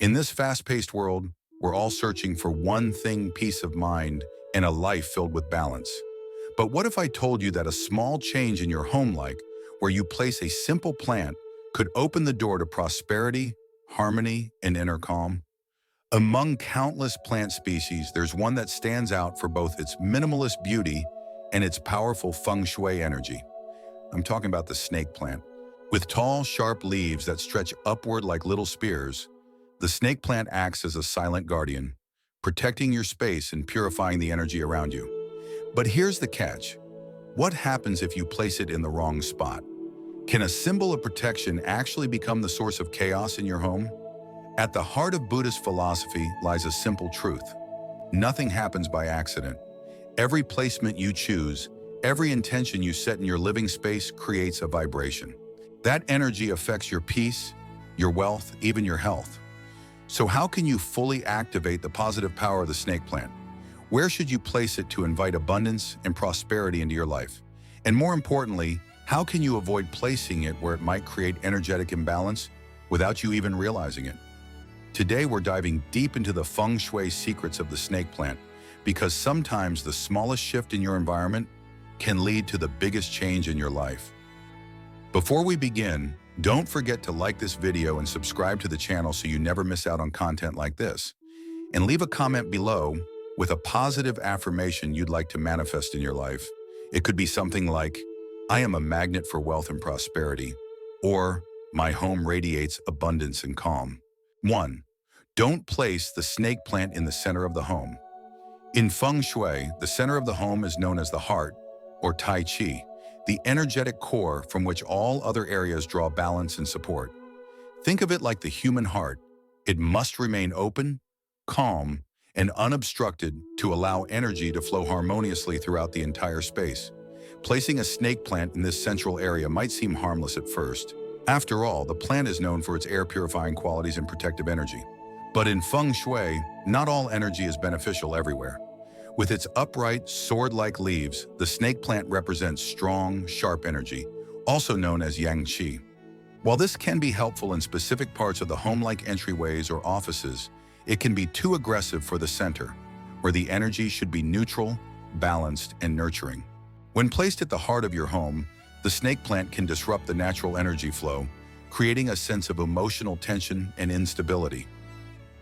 In this fast-paced world, we're all searching for one thing: peace of mind and a life filled with balance. But what if I told you that a small change in your home, like where you place a simple plant, could open the door to prosperity, harmony, and inner calm? Among countless plant species, there's one that stands out for both its minimalist beauty and its powerful Feng Shui energy. I'm talking about the snake plant. With tall, sharp leaves that stretch upward like little spears, the snake plant acts as a silent guardian, protecting your space and purifying the energy around you. But here's the catch. What happens if you place it in the wrong spot? Can a symbol of protection actually become the source of chaos in your home? At the heart of Buddhist philosophy lies a simple truth. Nothing happens by accident. Every placement you choose, every intention you set in your living space creates a vibration. That energy affects your peace, your wealth, even your health. So how can you fully activate the positive power of the snake plant? Where should you place it to invite abundance and prosperity into your life? And more importantly, how can you avoid placing it where it might create energetic imbalance without you even realizing it? Today, we're diving deep into the Feng Shui secrets of the snake plant, because sometimes the smallest shift in your environment can lead to the biggest change in your life. Before we begin, don't forget to like this video and subscribe to the channel so you never miss out on content like this. And leave a comment below with a positive affirmation you'd like to manifest in your life. It could be something like, "I am a magnet for wealth and prosperity," or "My home radiates abundance and calm." 1. Don't place the snake plant in the center of the home. In Feng Shui, the center of the home is known as the heart, or Tai Chi, the energetic core from which all other areas draw balance and support. Think of it like the human heart. It must remain open, calm, and unobstructed to allow energy to flow harmoniously throughout the entire space. Placing a snake plant in this central area might seem harmless at first. After all, the plant is known for its air-purifying qualities and protective energy. But in Feng Shui, not all energy is beneficial everywhere. With its upright, sword-like leaves, the snake plant represents strong, sharp energy, also known as yang qi. While this can be helpful in specific parts of the home like entryways or offices, it can be too aggressive for the center, where the energy should be neutral, balanced, and nurturing. When placed at the heart of your home, the snake plant can disrupt the natural energy flow, creating a sense of emotional tension and instability.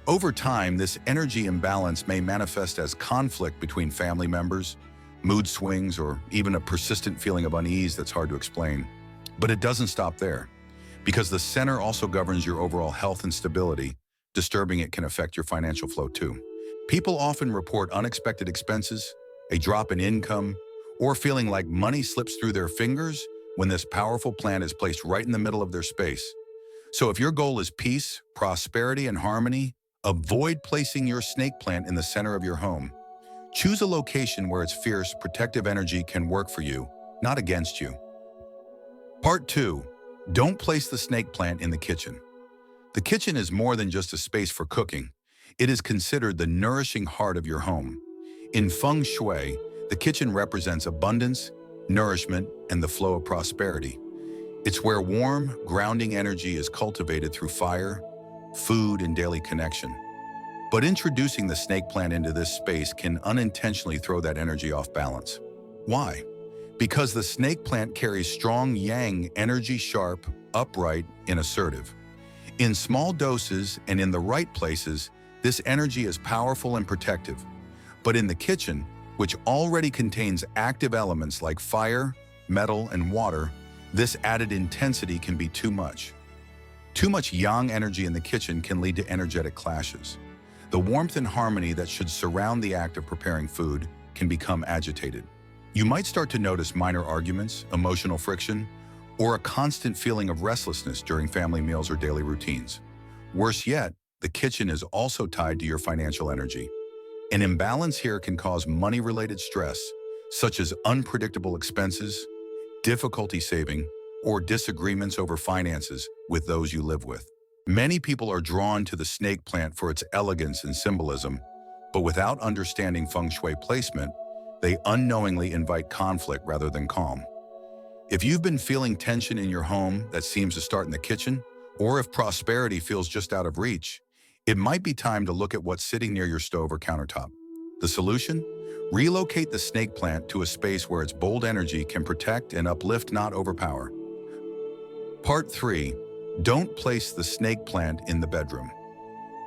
Over time, this energy imbalance may manifest as conflict between family members, mood swings, or even a persistent feeling of unease that's hard to explain. But it doesn't stop there, because the center also governs your overall health and stability. Disturbing it can affect your financial flow too. People often report unexpected expenses, a drop in income, or feeling like money slips through their fingers when this powerful plant is placed right in the middle of their space. So if your goal is peace, prosperity, and harmony, avoid placing your snake plant in the center of your home. Choose a location where its fierce, protective energy can work for you, not against you. Part 2. Don't place the snake plant in the kitchen. The kitchen is more than just a space for cooking. It is considered the nourishing heart of your home. In Feng Shui, the kitchen represents abundance, nourishment, and the flow of prosperity. It's where warm, grounding energy is cultivated through fire, food, and daily connection. But introducing the snake plant into this space can unintentionally throw that energy off balance. Why? Because the snake plant carries strong yang energy, sharp, upright, and assertive. In small doses and in the right places, this energy is powerful and protective. But in the kitchen, which already contains active elements like fire, metal, and water, this added intensity can be too much. Too much yang energy in the kitchen can lead to energetic clashes. The warmth and harmony that should surround the act of preparing food can become agitated. You might start to notice minor arguments, emotional friction, or a constant feeling of restlessness during family meals or daily routines. Worse yet, the kitchen is also tied to your financial energy. An imbalance here can cause money-related stress, such as unpredictable expenses, difficulty saving, or disagreements over finances with those you live with. Many people are drawn to the snake plant for its elegance and symbolism, but without understanding Feng Shui placement, they unknowingly invite conflict rather than calm. If you've been feeling tension in your home that seems to start in the kitchen, or if prosperity feels just out of reach, It might be time to look at what's sitting near your stove or countertop. The solution? Relocate the snake plant to a space where its bold energy can protect and uplift, not overpower. Part 3. Don't place the snake plant in the bedroom.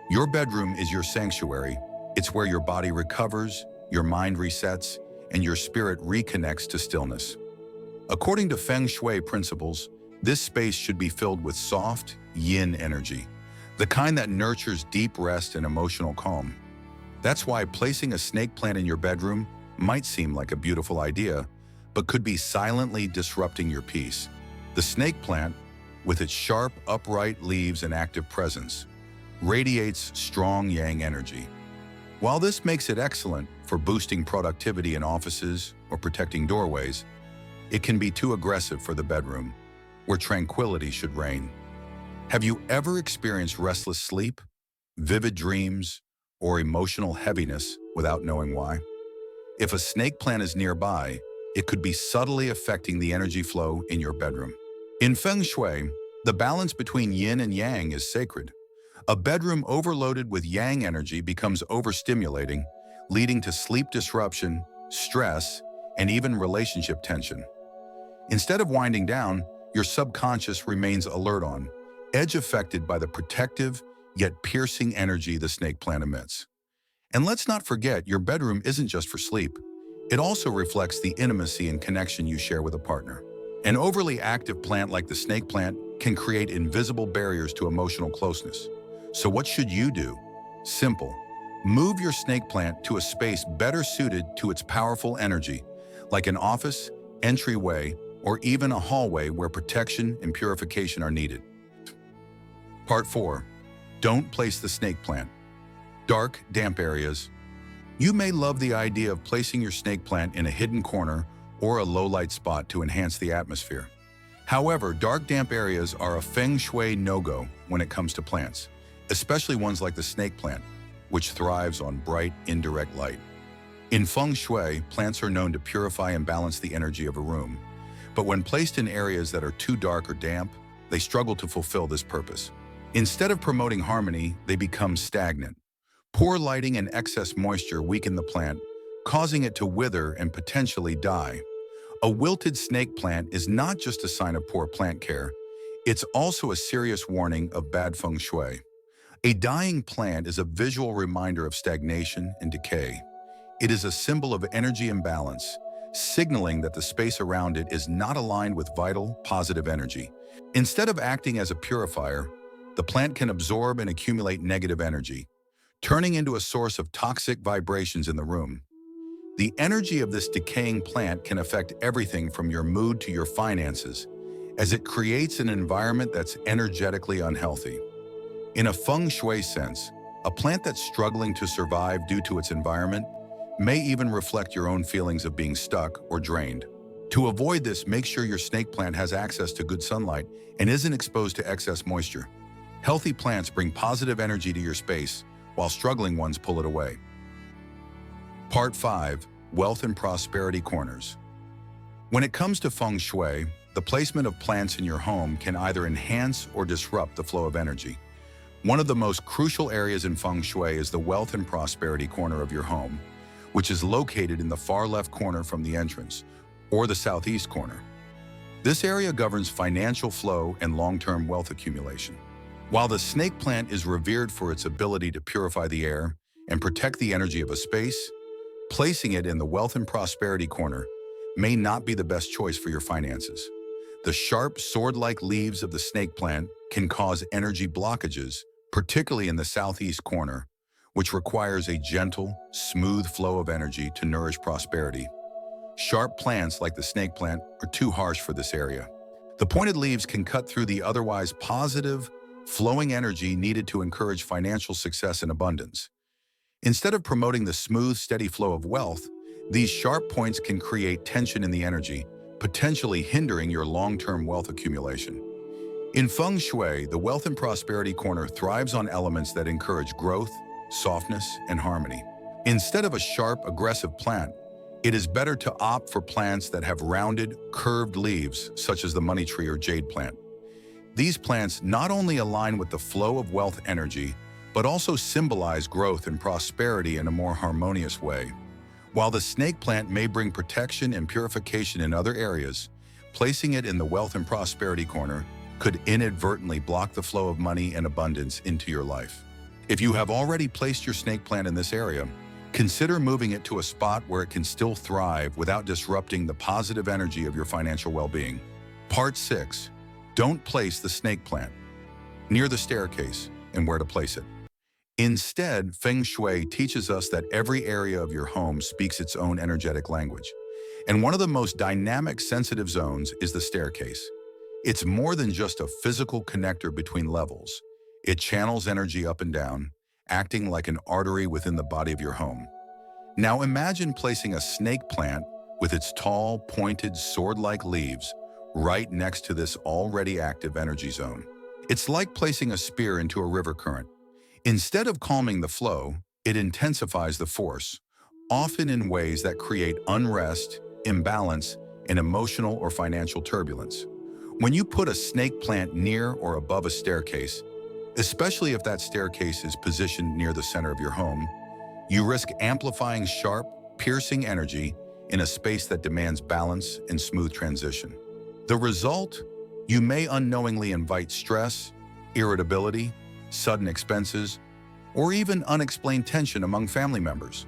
Your bedroom is your sanctuary. It's where your body recovers, your mind resets, and your spirit reconnects to stillness. According to Feng Shui principles, this space should be filled with soft, yin energy, the kind that nurtures deep rest and emotional calm. That's why placing a snake plant in your bedroom might seem like a beautiful idea, but could be silently disrupting your peace. The snake plant, with its sharp, upright leaves and active presence, radiates strong yang energy. While this makes it excellent for boosting productivity in offices or protecting doorways, it can be too aggressive for the bedroom, where tranquility should reign. Have you ever experienced restless sleep, vivid dreams, or emotional heaviness without knowing why? If a snake plant is nearby, it could be subtly affecting the energy flow in your bedroom. In Feng Shui, the balance between yin and yang is sacred. A bedroom overloaded with yang energy becomes overstimulating, leading to sleep disruption, stress, and even relationship tension. Instead of winding down, your subconscious remains alert on, edge affected by the protective yet piercing energy the snake plant emits. And let's not forget, your bedroom isn't just for sleep. It also reflects the intimacy and connection you share with a partner. An overly active plant like the snake plant can create invisible barriers to emotional closeness. So what should you do? Simple. Move your snake plant to a space better suited to its powerful energy, like an office, entryway, or even a hallway where protection and purification are needed. Part 4. Don't place the snake plant. Dark, damp areas. You may love the idea of placing your snake plant in a hidden corner or a low-light spot to enhance the atmosphere. However, dark, damp areas are a Feng Shui no-go when it comes to plants, especially ones like the snake plant, which thrives on bright, indirect light. In Feng Shui, plants are known to purify and balance the energy of a room. But when placed in areas that are too dark or damp, they struggle to fulfill this purpose. Instead of promoting harmony, they become stagnant. Poor lighting and excess moisture weaken the plant, causing it to wither and potentially die. A wilted snake plant is not just a sign of poor plant care, it's also a serious warning of bad feng shui. A dying plant is a visual reminder of stagnation and decay. It is a symbol of energy imbalance, signaling that the space around it is not aligned with vital, positive energy. Instead of acting as a purifier, the plant can absorb and accumulate negative energy, turning into a source of toxic vibrations in the room. The energy of this decaying plant can affect everything from your mood to your finances, as it creates an environment that's energetically unhealthy. In a feng shui sense, a plant that's struggling to survive due to its environment may even reflect your own feelings of being stuck or drained. To avoid this, make sure your snake plant has access to good sunlight and isn't exposed to excess moisture. Healthy plants bring positive energy to your space, while struggling ones pull it away. Part 5. Wealth and Prosperity Corners. When it comes to feng shui, the placement of plants in your home can either enhance or disrupt the flow of energy. One of the most crucial areas in feng shui is the wealth and prosperity corner of your home, which is located in the far left corner from the entrance, or the southeast corner. This area governs financial flow and long-term wealth accumulation. While the snake plant is revered for its ability to purify the air and protect the energy of a space, placing it in the wealth and prosperity corner may not be the best choice for your finances. The sharp, sword-like leaves of the snake plant can cause energy blockages, particularly in the southeast corner, which requires a gentle, smooth flow of energy to nourish prosperity. Sharp plants like the snake plant are too harsh for this area. The pointed leaves can cut through the otherwise positive, flowing energy needed to encourage financial success and abundance. Instead of promoting the smooth, steady flow of wealth, these sharp points can create tension in the energy, potentially hindering your long-term wealth accumulation. In feng shui, the wealth and prosperity corner thrives on elements that encourage growth, softness, and harmony. Instead of a sharp, aggressive plant, it is better to opt for plants that have rounded, curved leaves, such as the money tree or jade plant. These plants not only align with the flow of wealth energy, but also symbolize growth and prosperity in a more harmonious way. While the snake plant may bring protection and purification in other areas, placing it in the wealth and prosperity corner could inadvertently block the flow of money and abundance into your life. If you have already placed your snake plant in this area, consider moving it to a spot where it can still thrive without disrupting the positive energy of your financial well-being. Part 6. Don't place the snake plant near the staircase and where to place it. Instead, Feng Shui teaches us that every area of your home speaks its own energetic language. And one of the most dynamic, sensitive zones is the staircase. It's more than just a physical connector between levels. It channels energy up and down, acting like an artery within the body of your home. Now imagine placing a snake plant with its tall, pointed, sword-like leaves right next to this already active energy zone. It's like placing a spear into a river current. Instead of calming the flow, it intensifies the force, often in ways that create unrest, imbalance, and emotional or financial turbulence. When you put a snake plant near or above a staircase, especially if that staircase is positioned near the center of your home, you risk amplifying sharp, piercing energy in a space that demands balance and smooth transition. The result? You may unknowingly invite stress, irritability, sudden expenses, or even unexplained tension among family members.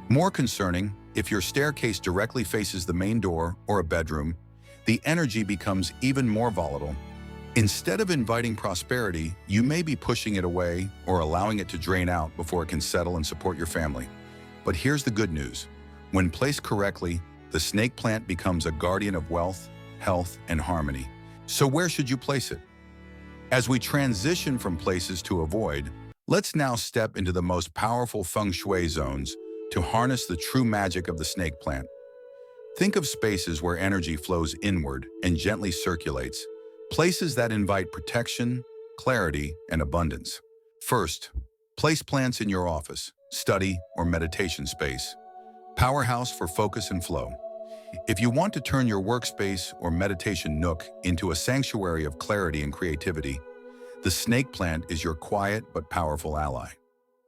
More concerning, if your staircase directly faces the main door or a bedroom, the energy becomes even more volatile. Instead of inviting prosperity, you may be pushing it away or allowing it to drain out before it can settle and support your family. But here's the good news. When placed correctly, the snake plant becomes a guardian of wealth, health, and harmony. So where should you place it? As we transition from places to avoid, let's now step into the most powerful Feng Shui zones to harness the true magic of the snake plant. Think of spaces where energy flows inward and gently circulates, places that invite protection, clarity, and abundance. First, place plants in your office, study, or meditation space. Powerhouse for focus and flow. If you want to turn your workspace or meditation nook into a sanctuary of clarity and creativity, the snake plant is your quiet but powerful ally.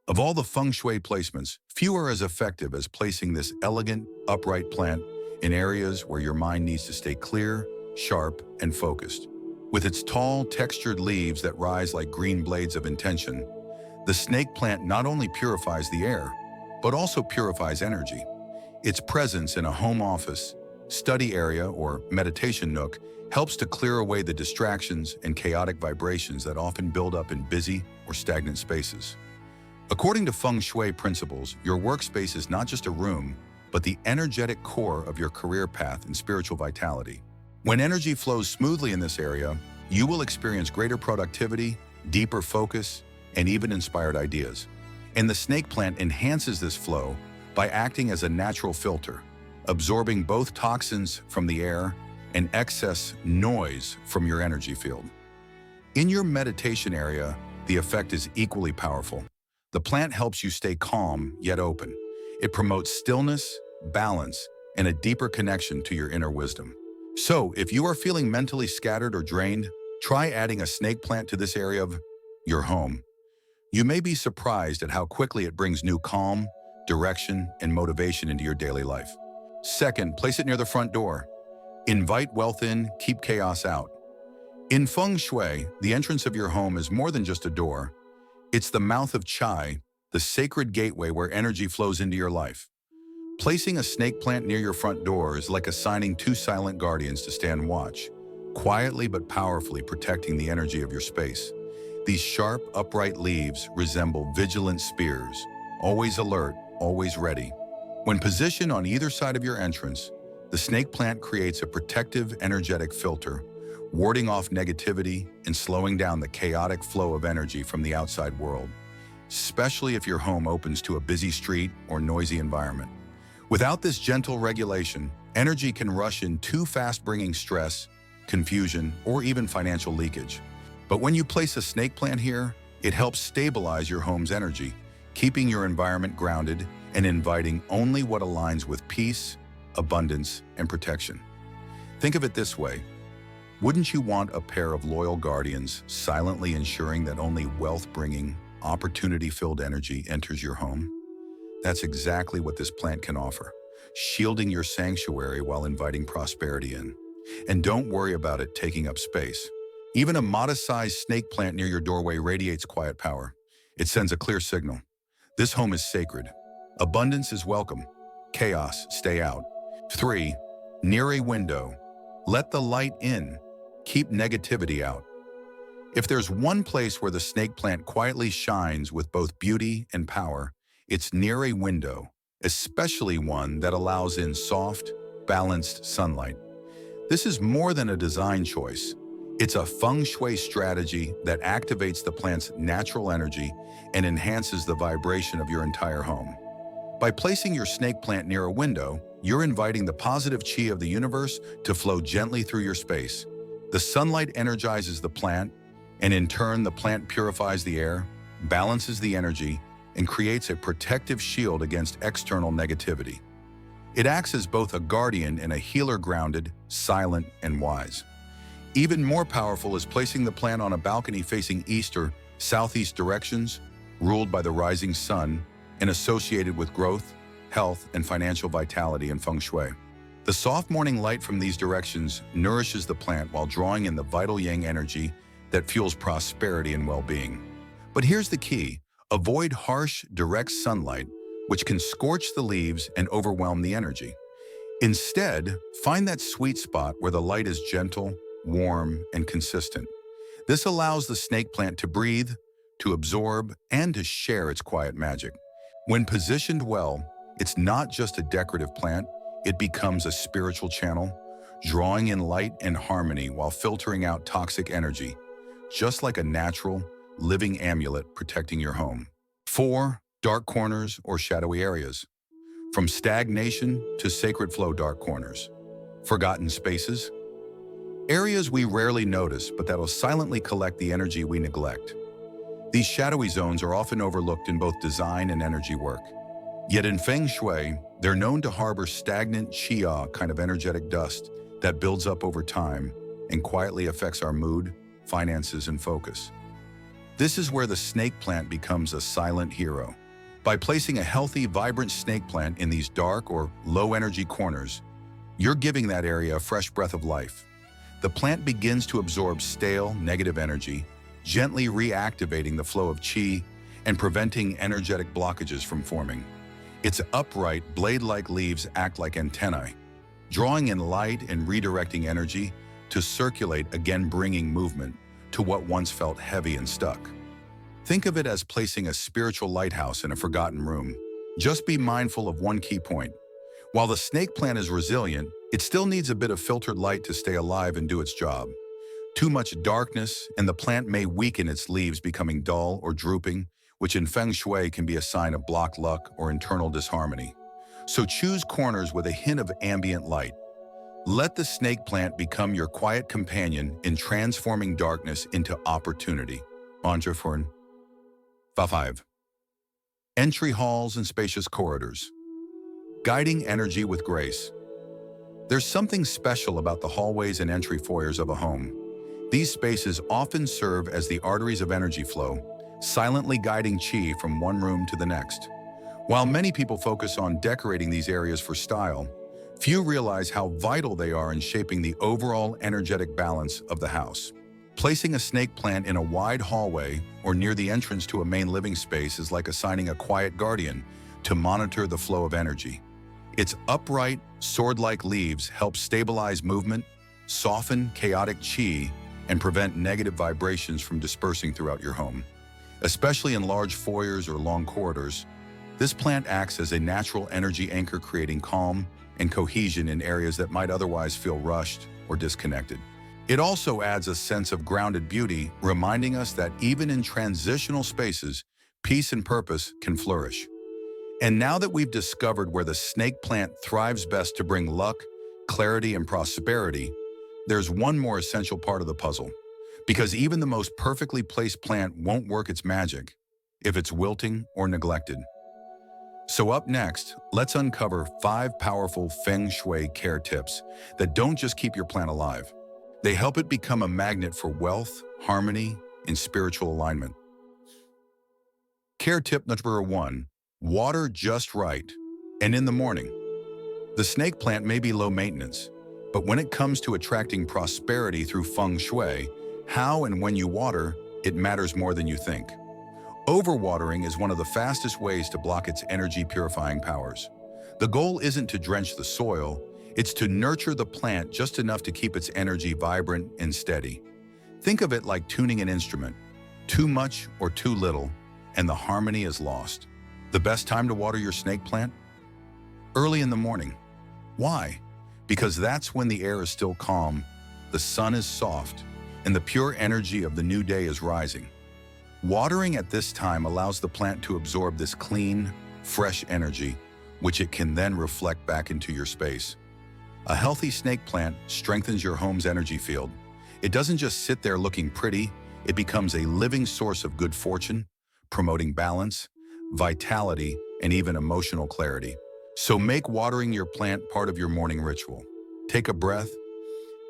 Of all the Feng Shui placements, few are as effective as placing this elegant, upright plant in areas where your mind needs to stay clear, sharp, and focused. With its tall, textured leaves that rise like green blades of intention, the snake plant not only purifies the air, but also purifies energy. Its presence in a home office, study area, or meditation nook helps to clear away the distractions and chaotic vibrations that often build up in busy or stagnant spaces. According to Feng Shui principles, your workspace is not just a room, but the energetic core of your career path and spiritual vitality. When energy flows smoothly in this area, you will experience greater productivity, deeper focus, and even inspired ideas. And the snake plant enhances this flow by acting as a natural filter, absorbing both toxins from the air and excess noise from your energy field. In your meditation area, the effect is equally powerful. The plant helps you stay calm yet open. It promotes stillness, balance, and a deeper connection to your inner wisdom. So, if you are feeling mentally scattered or drained, try adding a snake plant to this area of your home. You may be surprised at how quickly it brings new calm, direction, and motivation into your daily life. Second, place it near the front door. Invite wealth in, keep chaos out. In Feng Shui, the entrance of your home is more than just a door. It's the mouth of Chai, the sacred gateway where energy flows into your life. Placing a snake plant near your front door is like assigning two silent guardians to stand watch, quietly but powerfully protecting the energy of your space. These sharp, upright leaves resemble vigilant spears, always alert, always ready. When positioned on either side of your entrance, the snake plant creates a protective, energetic filter, warding off negativity and slowing down the chaotic flow of energy from the outside world, especially if your home opens to a busy street or noisy environment. Without this gentle regulation, energy can rush in too fast, bringing stress, confusion, or even financial leakage. But when you place a snake plant here, it helps stabilize your home's energy, keeping your environment grounded and inviting only what aligns with peace, abundance, and protection. Think of it this way. Wouldn't you want a pair of loyal guardians silently ensuring that only wealth-bringing, opportunity-filled energy enters your home? That's exactly what this plant can offer, shielding your sanctuary while inviting prosperity in. And don't worry about it taking up space. Even a modest-sized snake plant near your doorway radiates quiet power. It sends a clear signal. This home is sacred. Abundance is welcome. Chaos, stay out. 3. Near a window. Let the light in. Keep negativity out. If there's one place where the snake plant quietly shines with both beauty and power, it's near a window, especially one that allows in soft, balanced sunlight. This is more than a design choice. It's a Feng Shui strategy that activates the plant's natural energy and enhances the vibration of your entire home. By placing your snake plant near a window, you're inviting the positive chi of the universe to flow gently through your space. The sunlight energizes the plant, and in turn, the plant purifies the air, balances the energy, and creates a protective shield against external negativity. It acts as both a guardian and a healer, grounded, silent, and wise. Even more powerful is placing the plant on a balcony facing east or southeast directions, ruled by the rising sun, and associated with growth, health, and financial vitality in Feng Shui. The soft morning light from these directions nourishes the plant while drawing in the vital yang energy that fuels prosperity and well-being. But here's the key: avoid harsh, direct sunlight, which can scorch the leaves and overwhelm the energy. Instead, find that sweet spot where the light is gentle, warm, and consistent. This allows the snake plant to breathe, to absorb, and to share its quiet magic. When positioned well, it's not just a decorative plant, it becomes a spiritual channel, drawing in light and harmony while filtering out toxic energy, just like a natural, living amulet protecting your home. 4. Dark corners or shadowy areas. From stagnation to sacred flow, dark corners. Forgotten spaces. Areas we rarely notice, but that'll silently collect the energy we neglect. These shadowy zones are often overlooked in both design and energy work. Yet in Feng Shui, they're known to harbor stagnant qia kind of energetic dust that builds up over time and quietly affects our mood, finances, and focus. This is where the snake plant becomes a silent hero. By placing a healthy, vibrant snake plant in these dark or low-energy corners, you're giving that area a fresh breath of life. The plant begins to absorb stale, negative energy, gently reactivating the flow of qi and preventing energetic blockages from forming. Its upright, blade-like leaves act like antennae, drawing in light and redirecting energy to circulate, again bringing movement to what once felt heavy and stuck. Think of it as placing a spiritual lighthouse in a forgotten room. Just be mindful of one key point. While the snake plant is resilient, it still needs a bit of filtered light to stay alive and do its job. Too much darkness, and the plant may weaken, its leaves becoming dull or drooping, which in Feng Shui can be a sign of blocked luck or internal disharmony. So choose corners with a hint of ambient light. Let the snake plant become your quiet companion in transforming darkness into opportunity. Entreforn. 5. Entry halls and spacious corridors. Guiding energy with grace. There's something special about the hallways and entry foyers of a home. These spaces often serve as the arteries of energy flow, silently guiding qi from one room to the next. While many people focus on decorating these areas for style, few realize how vital they are in shaping the overall energetic balance of the house. Placing a snake plant in a wide hallway or near the entrance to a main living space is like assigning a quiet guardian to monitor the flow of energy. Its upright, sword-like leaves help stabilize movement, soften chaotic qi, and prevent negative vibrations from dispersing throughout your home. Especially in large foyers or long corridors, this plant acts as a natural energy anchor, creating calm and cohesion in areas that might otherwise feel rushed or disconnected. It also adds a sense of grounded beauty, reminding us that even in transitional spaces, peace and purpose can flourish. And now that we've discovered where the snake plant thrives best to bring luck, clarity, and prosperity, there's one more essential part of the puzzle. Because even the most perfectly placed plant won't work its magic if it's wilting or neglected. So up next, let's uncover 5 powerful Feng Shui care tips that don't just keep your plant alive. They help it become a magnet for wealth, harmony, and spiritual alignment. Care tip number 1, water just right. And in the morning, the snake plant may be low maintenance, but when it comes to attracting prosperity through Feng Shui, how and when you water, it matters more than you think. Overwatering is one of the fastest ways to block its energy purifying powers. The goal isn't to drench the soil, it's to nurture the plant just enough to keep its energy vibrant and steady. Think of it like tuning an instrument. Too much or too little, and the harmony is lost. The best time to water your snake plant? Early in the morning. Why? Because that's when the air is still calm, the sun is soft, and the pure energy of the new day is rising. Watering at this time allows the plant to absorb this clean, fresh energy, which it can then reflect back into your space. A healthy snake plant strengthens your home's energy field. It doesn't just sit there looking pretty, it becomes a living source of good fortune, promoting balance, vitality, and even emotional clarity. So make watering your plant part of your morning ritual. Take a breath,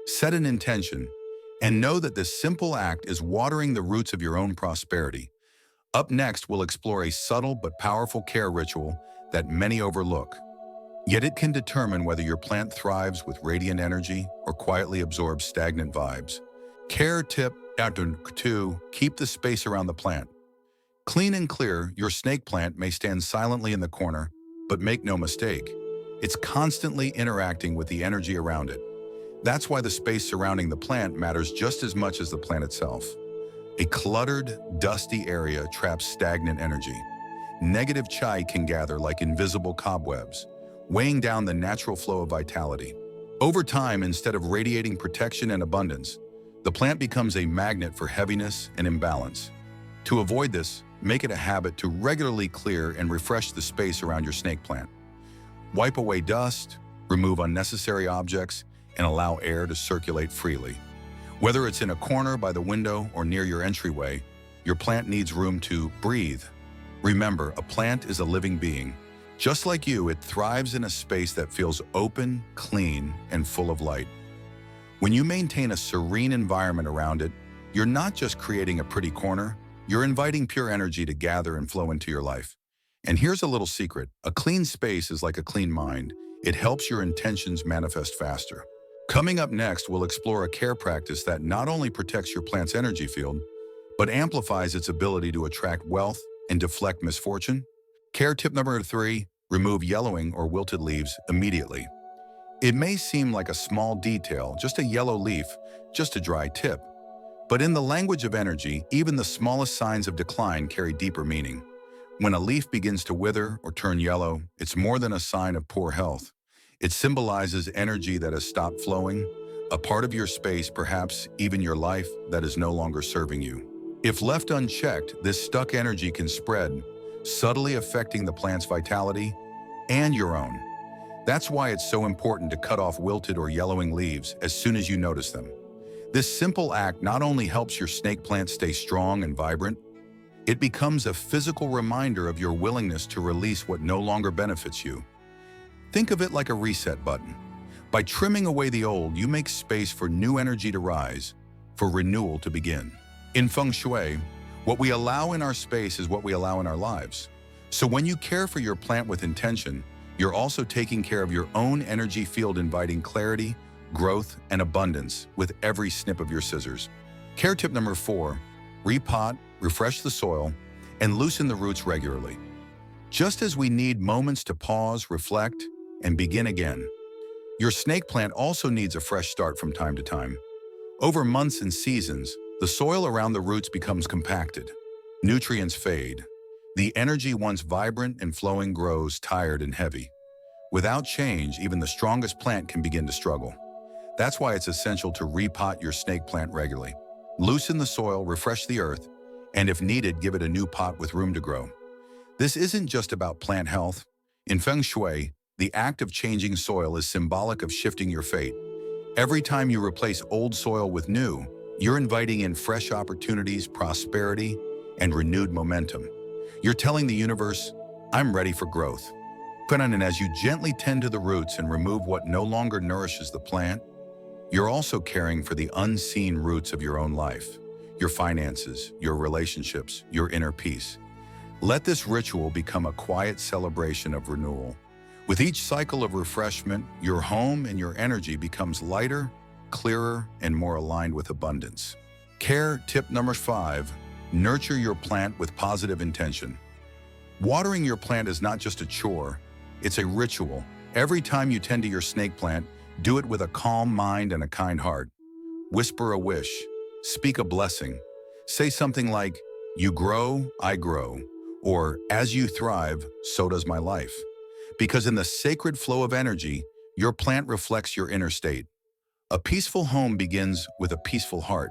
set an intention, and know that this simple act is watering the roots of your own prosperity. Up next, we'll explore a subtle but powerful care ritual that many overlook. Yet it can determine whether your plant thrives with radiant energy or quietly absorbs stagnant vibes. Care tip number 2, keep the space around the plant. Clean and clear, your snake plant may stand silently in the corner, but make no mistake, it's constantly interacting with the energy around it. That's why the space surrounding the plant matters just as much as the plant itself. A cluttered, dusty area traps stagnant energy. Negative chi can gather like invisible cobwebs, weighing down the natural flow of vitality. Over time, instead of radiating protection and abundance, the plant becomes a magnet for heaviness and imbalance. To avoid this, make it a habit to regularly clear and refresh the space around your snake plant. Wipe away dust, remove unnecessary objects, and allow air to circulate freely. Whether it's in a corner by the window or near your entryway, your plant needs room to breathe. Remember, a plant is a living being. Just like you, it thrives in a space that feels open, clean, and full of light. When you maintain a serene environment around it, you're not just creating a pretty corner, you're inviting pure energy to gather and flow into your life. And here's a little secret. A clean space is like a clean mind. It helps your intentions manifest faster. Coming up next, we'll explore a care practice that not only protects your plant's energy field, but amplifies its ability to attract wealth and deflect misfortune. Care tip number 3, remove yellowing or wilted leaves immediately. It may seem like a small detail, just a yellow leaf, just a dry tip. But in the language of energy, even the smallest signs of decline carry deeper meaning. When a leaf begins to wither or turn yellow, it's more than a sign of poor health. It symbolizes energy that has stopped flowing, a part of your space, perhaps even your life, that is no longer serving you. If left unchecked, this stuck energy can spread, subtly affecting the plant's vitality and your own. That's why it's so important to cut off wilted or yellowing leaves as soon as you notice them. This simple act not only helps your snake plant stay strong and vibrant, it becomes a physical reminder of your willingness to release what no longer benefits you. Think of it like a reset button. By trimming away the old, you make space for new energy to rise, for renewal to begin. In Feng Shui, what we allow in our space is what we allow in our lives. So when you care for your plant with intention, you're also taking care of your own energy field, inviting clarity, growth, and abundance with every snip of your scissors. Care tip number 4, repot, refresh the soil, and loosen the roots regularly. Just as we need moments to pause, reflect, and begin again, your snake plant also needs a fresh start from time to time. Over months and seasons, the soil around the roots becomes compacted. Nutrients fade. The energy once vibrant and flowing grows tired and heavy. Without change, even the strongest plant can begin to struggle. That's why it's essential to repot your snake plant regularly. Loosen the soil, refresh the earth, and if needed, give it a new pot with room to grow. This isn't just about plant health. In Feng Shui, the act of changing soil is symbolic of shifting your fate. Every time you replace old soil with new, you're inviting in fresh opportunities, prosperity, and renewed momentum. You're telling the universe, I'm ready for growth. And as you gently tend to the roots and remove what no longer nourishes the plant, you're also caring for the unseen roots of your own life, your finances, your relationships, your inner peace. Let this ritual become a quiet celebration of renewal. With each cycle of refreshment, your home and your energy becomes lighter, clearer, and more aligned with abundance. Care tip number 5, nurture your plant with positive intention. Watering your plant is not just a chore, it's a ritual. Every time you tend to your snake plant, do it with a calm mind and a kind heart. Whisper a wish, speak a blessing. Say something like, "You grow, I grow," or "As you thrive, so does my life." Because in the sacred flow of energy, your plant reflects your inner state. A peaceful home begins with a peaceful heart.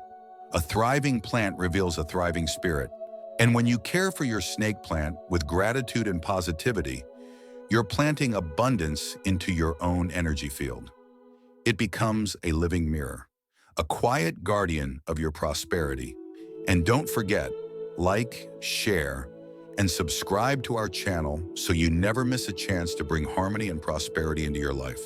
A thriving plant reveals a thriving spirit. And when you care for your snake plant with gratitude and positivity, you're planting abundance into your own energy field. It becomes a living mirror, a quiet guardian of your prosperity. And don't forget, like, share, and subscribe to our channel so you never miss a chance to bring harmony and prosperity into your life.